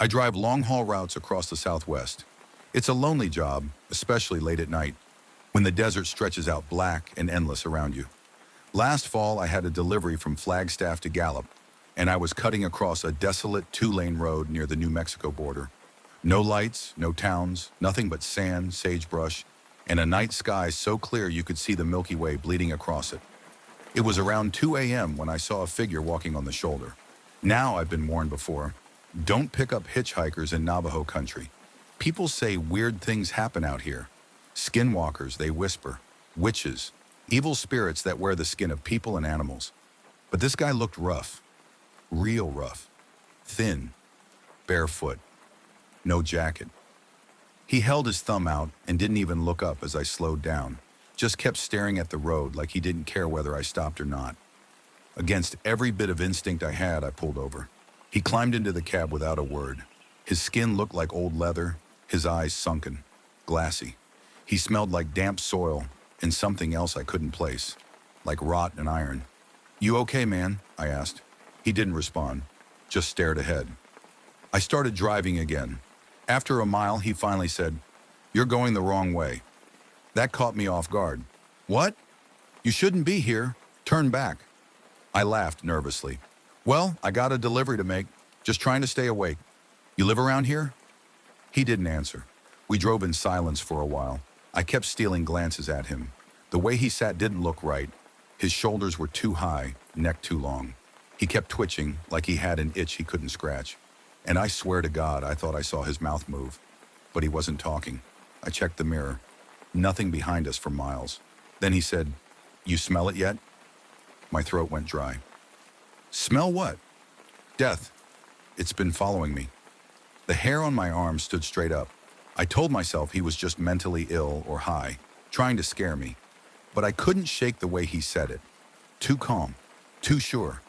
I drive long-haul routes across the Southwest. It's a lonely job, especially late at night, when the desert stretches out black and endless around you. Last fall, I had a delivery from Flagstaff to Gallup, and I was cutting across a desolate two-lane road near the New Mexico border. No lights, no towns, nothing but sand, sagebrush, and a night sky so clear you could see the Milky Way bleeding across it. It was around 2 a.m. when I saw a figure walking on the shoulder. Now I've been warned before. Don't pick up hitchhikers in Navajo country. People say weird things happen out here. Skinwalkers, they whisper. Witches. Evil spirits that wear the skin of people and animals. But this guy looked rough. Real rough. Thin. Barefoot. No jacket. He held his thumb out and didn't even look up as I slowed down. Just kept staring at the road like he didn't care whether I stopped or not. Against every bit of instinct I had, I pulled over. He climbed into the cab without a word. His skin looked like old leather, his eyes sunken, glassy. He smelled like damp soil and something else I couldn't place, like rot and iron. "You okay, man?" I asked. He didn't respond, just stared ahead. I started driving again. After a mile, he finally said, "You're going the wrong way." That caught me off guard. "What? You shouldn't be here. Turn back." I laughed nervously. "Well, I got a delivery to make. Just trying to stay awake. You live around here?" He didn't answer. We drove in silence for a while. I kept stealing glances at him. The way he sat didn't look right. His shoulders were too high, neck too long. He kept twitching like he had an itch he couldn't scratch. And I swear to God, I thought I saw his mouth move. But he wasn't talking. I checked the mirror. Nothing behind us for miles. Then he said, "You smell it yet?" My throat went dry. "Smell what?" "Death. It's been following me." The hair on my arm stood straight up. I told myself he was just mentally ill or high, trying to scare me. But I couldn't shake the way he said it. Too calm, too sure.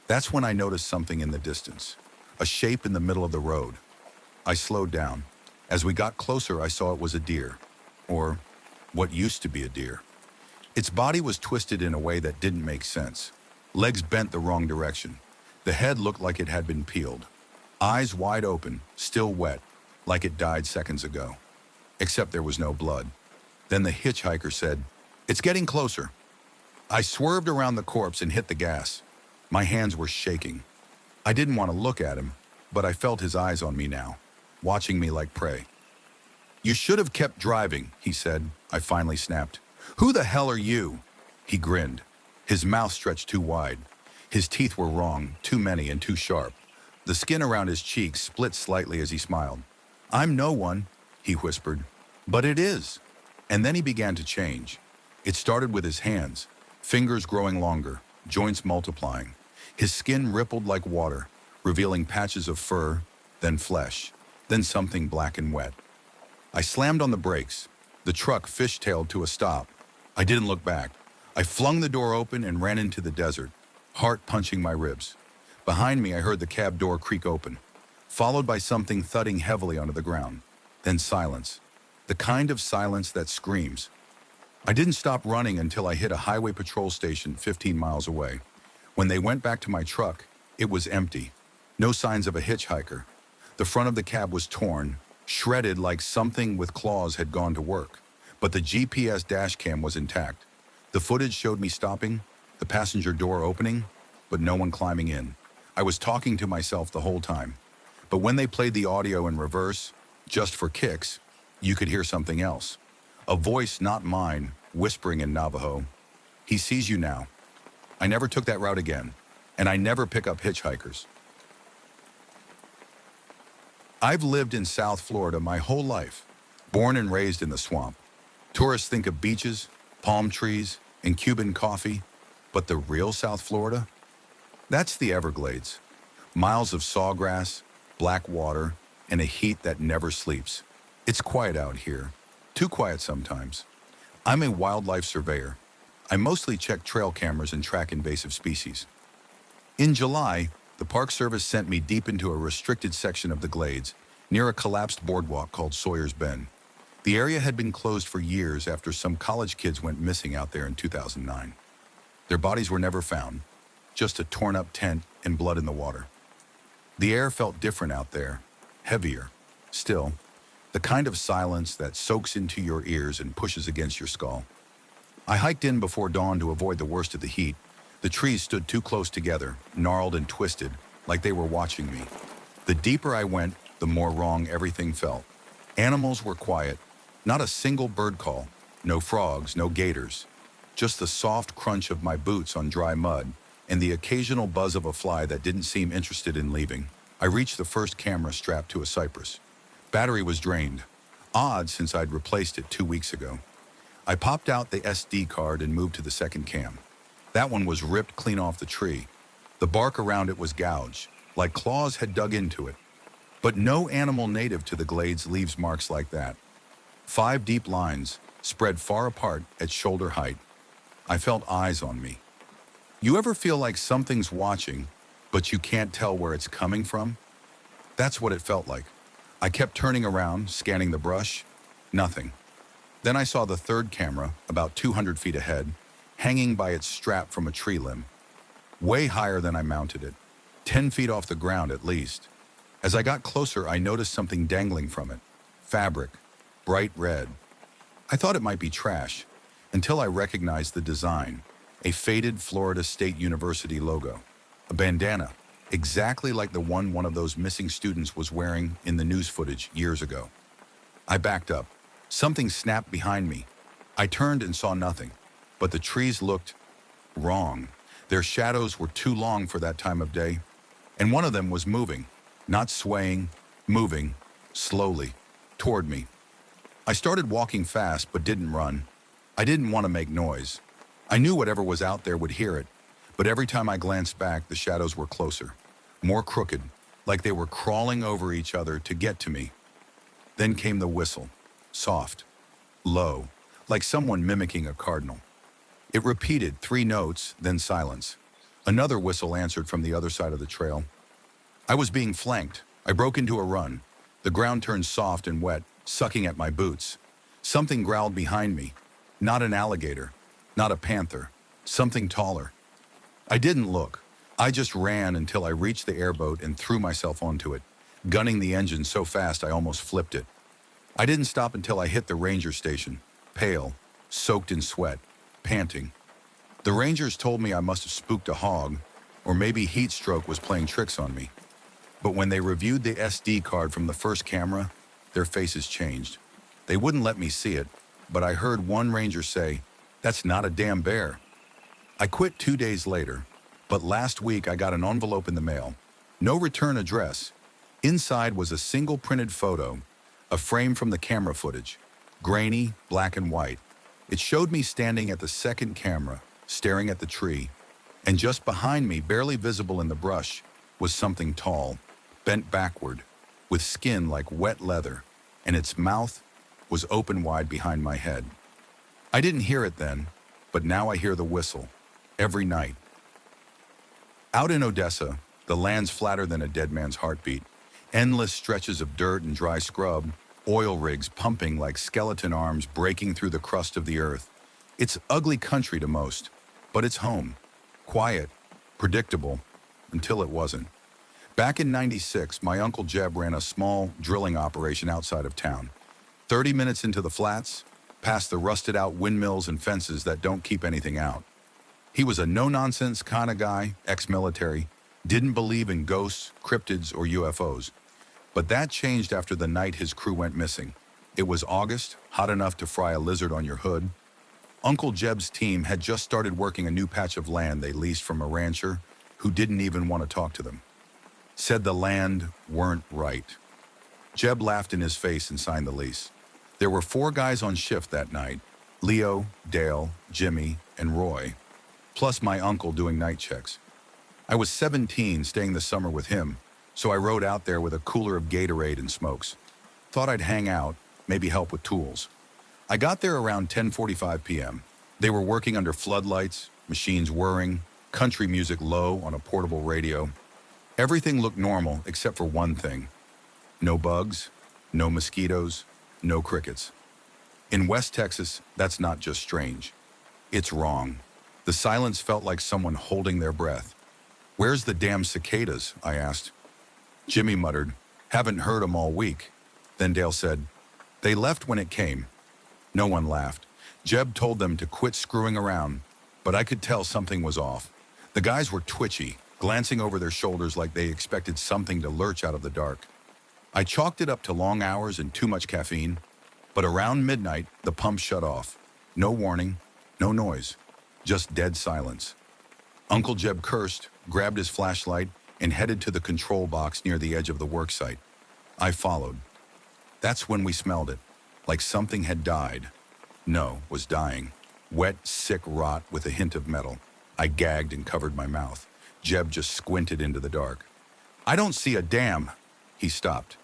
That's when I noticed something in the distance. A shape in the middle of the road. I slowed down. As we got closer, I saw it was a deer. Or what used to be a deer. Its body was twisted in a way that didn't make sense. Legs bent the wrong direction. The head looked like it had been peeled. Eyes wide open, still wet, like it died seconds ago. Except there was no blood. Then the hitchhiker said, "It's getting closer." I swerved around the corpse and hit the gas. My hands were shaking. I didn't want to look at him, but I felt his eyes on me now, watching me like prey. "You should have kept driving," he said. I finally snapped. "Who the hell are you?" He grinned. His mouth stretched too wide. His teeth were wrong, too many and too sharp. The skin around his cheeks split slightly as he smiled. "I'm no one," he whispered. "But it is." And then he began to change. It started with his hands, fingers growing longer, joints multiplying. His skin rippled like water, revealing patches of fur, then flesh, then something black and wet. I slammed on the brakes. The truck fishtailed to a stop. I didn't look back. I flung the door open and ran into the desert, heart punching my ribs. Behind me, I heard the cab door creak open, followed by something thudding heavily onto the ground. Then silence. The kind of silence that screams. I didn't stop running until I hit a highway patrol station 15 miles away. When they went back to my truck, it was empty. No signs of a hitchhiker. The front of the cab was torn, shredded like something with claws had gone to work. But the GPS dash cam was intact. The footage showed me stopping, the passenger door opening, but no one climbing in. I was talking to myself the whole time. But when they played the audio in reverse, just for kicks, you could hear something else. A voice not mine, whispering in Navajo. "He sees you now." I never took that route again, and I never pick up hitchhikers. I've lived in South Florida my whole life, born and raised in the swamp. Tourists think of beaches, palm trees, and Cuban coffee, but the real South Florida? That's the Everglades. Miles of sawgrass, black water, and a heat that never sleeps. It's quiet out here, too quiet sometimes. I'm a wildlife surveyor. I mostly check trail cameras and track invasive species. In July, the Park Service sent me deep into a restricted section of the Glades, near a collapsed boardwalk called Sawyer's Bend. The area had been closed for years after some college kids went missing out there in 2009. Their bodies were never found, just a torn-up tent and blood in the water. The air felt different out there, heavier. Still, the kind of silence that soaks into your ears and pushes against your skull. I hiked in before dawn to avoid the worst of the heat. The trees stood too close together, gnarled and twisted, like they were watching me. The deeper I went, the more wrong everything felt. Animals were quiet, not a single bird call, no frogs, no gators. Just the soft crunch of my boots on dry mud and the occasional buzz of a fly that didn't seem interested in leaving. I reached the first camera strapped to a cypress. Battery was drained. Odd since I'd replaced it 2 weeks ago. I popped out the SD card and moved to the second cam. That one was ripped clean off the tree. The bark around it was gouged, like claws had dug into it. But no animal native to the glades leaves marks like that. 5 deep lines, spread far apart at shoulder height. I felt eyes on me. You ever feel like something's watching, but you can't tell where it's coming from? That's what it felt like. I kept turning around, scanning the brush. Nothing. Then I saw the third camera, about 200 feet ahead, hanging by its strap from a tree limb. Way higher than I mounted it, 10 feet off the ground at least. As I got closer, I noticed something dangling from it. Fabric, bright red. I thought it might be trash, until I recognized the design. A faded Florida State University logo. A bandana, exactly like the one of those missing students was wearing in the news footage years ago. I backed up. Something snapped behind me. I turned and saw nothing, but the trees looked wrong. Their shadows were too long for that time of day, and one of them was moving, not swaying, moving, slowly, toward me. I started walking fast but didn't run. I didn't want to make noise. I knew whatever was out there would hear it, but every time I glanced back, the shadows were closer, more crooked, like they were crawling over each other to get to me. Then came the whistle, soft, low, like someone mimicking a cardinal. It repeated 3 notes, then silence. Another whistle answered from the other side of the trail. I was being flanked. I broke into a run. The ground turned soft and wet, sucking at my boots. Something growled behind me. Not an alligator, not a panther, something taller. I didn't look. I just ran until I reached the airboat and threw myself onto it, gunning the engine so fast I almost flipped it. I didn't stop until I hit the ranger station, pale, soaked in sweat, panting. The rangers told me I must have spooked a hog, or maybe heat stroke was playing tricks on me. But when they reviewed the SD card from the first camera, their faces changed. They wouldn't let me see it, but I heard one ranger say, "That's not a damn bear." I quit 2 days later, but last week I got an envelope in the mail. No return address. Inside was a single printed photo, a frame from the camera footage, grainy, black and white. It showed me standing at the second camera, staring at the tree, and just behind me, barely visible in the brush, was something tall, bent backward, with skin like wet leather, and its mouth was open wide behind my head. I didn't hear it then, but now I hear the whistle, every night. Out in Odessa, the land's flatter than a dead man's heartbeat. Endless stretches of dirt and dry scrub, oil rigs pumping like skeleton arms breaking through the crust of the earth. It's ugly country to most, but it's home. Quiet, predictable, until it wasn't. Back in '96, my Uncle Jeb ran a small drilling operation outside of town. 30 minutes into the flats, past the rusted-out windmills and fences that don't keep anything out. He was a no-nonsense kind of guy, ex-military, didn't believe in ghosts, cryptids, or UFOs. But that changed after the night his crew went missing. It was August, hot enough to fry a lizard on your hood. Uncle Jeb's team had just started working a new patch of land they leased from a rancher who didn't even want to talk to them. Said the land weren't right. Jeb laughed in his face and signed the lease. There were 4 guys on shift that night, Leo, Dale, Jimmy, and Roy, plus my uncle doing night checks. I was 17 staying the summer with him, so I rode out there with a cooler of Gatorade and smokes. Thought I'd hang out, maybe help with tools. I got there around 10:45 p.m. They were working under floodlights, machines whirring, country music low on a portable radio. Everything looked normal except for one thing. No bugs, no mosquitoes, no crickets. In West Texas, that's not just strange. It's wrong. The silence felt like someone holding their breath. "Where's the damn cicadas?" I asked. Jimmy muttered, Haven't heard 'em all week. Then Dale said, they left when it came. No one laughed. Jeb told them to quit screwing around, but I could tell something was off. The guys were twitchy, glancing over their shoulders like they expected something to lurch out of the dark. I chalked it up to long hours and too much caffeine, but around midnight, the pump shut off. No warning, no noise, just dead silence. Uncle Jeb cursed, grabbed his flashlight, and headed to the control box near the edge of the worksite. I followed. That's when we smelled it, like something had died. No, was dying. Wet, sick rot with a hint of metal. I gagged and covered my mouth. Jeb just squinted into the dark. I don't see a damn. He stopped.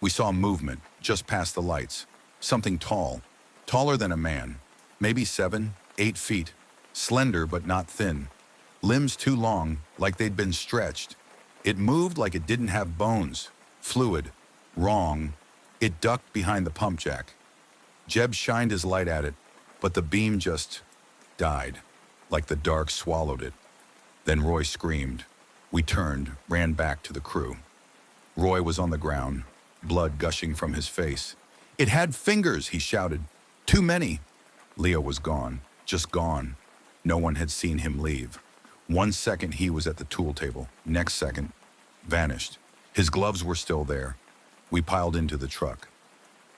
We saw movement, just past the lights. Something tall, taller than a man. Maybe 7, 8 feet. Slender but not thin. Limbs too long, like they'd been stretched. It moved like it didn't have bones. Fluid. Wrong. It ducked behind the pump jack. Jeb shined his light at it, but the beam just died, like the dark swallowed it. Then Roy screamed. We turned, ran back to the crew. Roy was on the ground, blood gushing from his face. It had fingers, he shouted. Too many. Leo was gone, just gone. No one had seen him leave. 1 second he was at the tool table. Next second, vanished. His gloves were still there. We piled into the truck.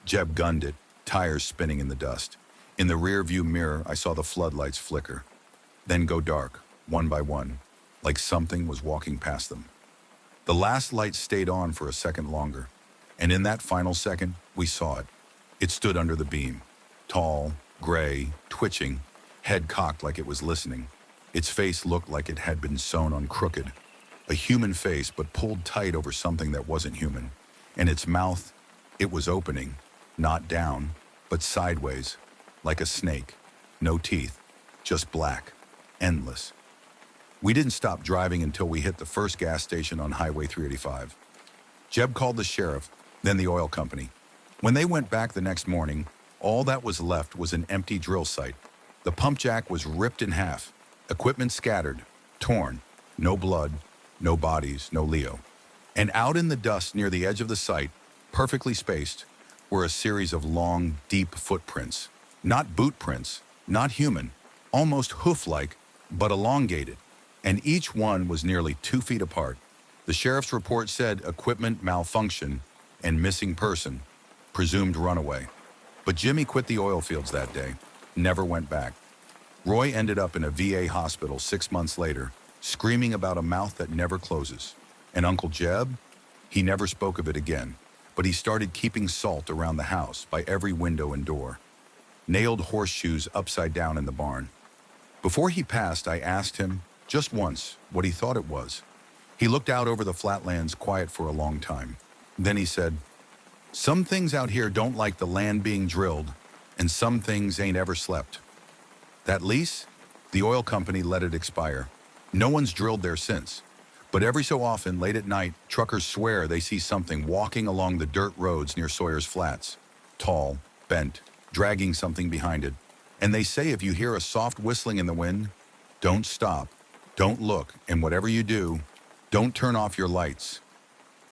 Jeb gunned it, tires spinning in the dust. In the rear view mirror, I saw the floodlights flicker, then go dark, one by one, like something was walking past them. The last light stayed on for a second longer, and in that final second, we saw it. It stood under the beam, tall, gray, twitching, head cocked like it was listening. Its face looked like it had been sewn on crooked, a human face but pulled tight over something that wasn't human. And its mouth, it was opening, not down, but sideways, like a snake. No teeth, just black, endless. We didn't stop driving until we hit the first gas station on Highway 385. Jeb called the sheriff, then the oil company. When they went back the next morning, all that was left was an empty drill site. The pump jack was ripped in half, equipment scattered, torn, no blood, no bodies, no Leo. And out in the dust near the edge of the site, perfectly spaced, were a series of long, deep footprints. Not boot prints, not human, almost hoof-like, but elongated. And each one was nearly 2 feet apart. The sheriff's report said equipment malfunction and missing person, presumed runaway. But Jimmy quit the oil fields that day, never went back. Roy ended up in a VA hospital 6 months later, screaming about a mouth that never closes. And Uncle Jeb? He never spoke of it again, but he started keeping salt around the house by every window and door. Nailed horseshoes upside down in the barn. Before he passed, I asked him, just once, what he thought it was. He looked out over the flatlands quiet for a long time. Then he said, some things out here don't like the land being drilled, and some things ain't ever slept. That lease? The oil company let it expire. No one's drilled there since. But every so often, late at night, truckers swear they see something walking along the dirt roads near Sawyer's Flats. Tall, bent, dragging something behind it. And they say if you hear a soft whistling in the wind, don't stop, don't look, and whatever you do, don't turn off your lights.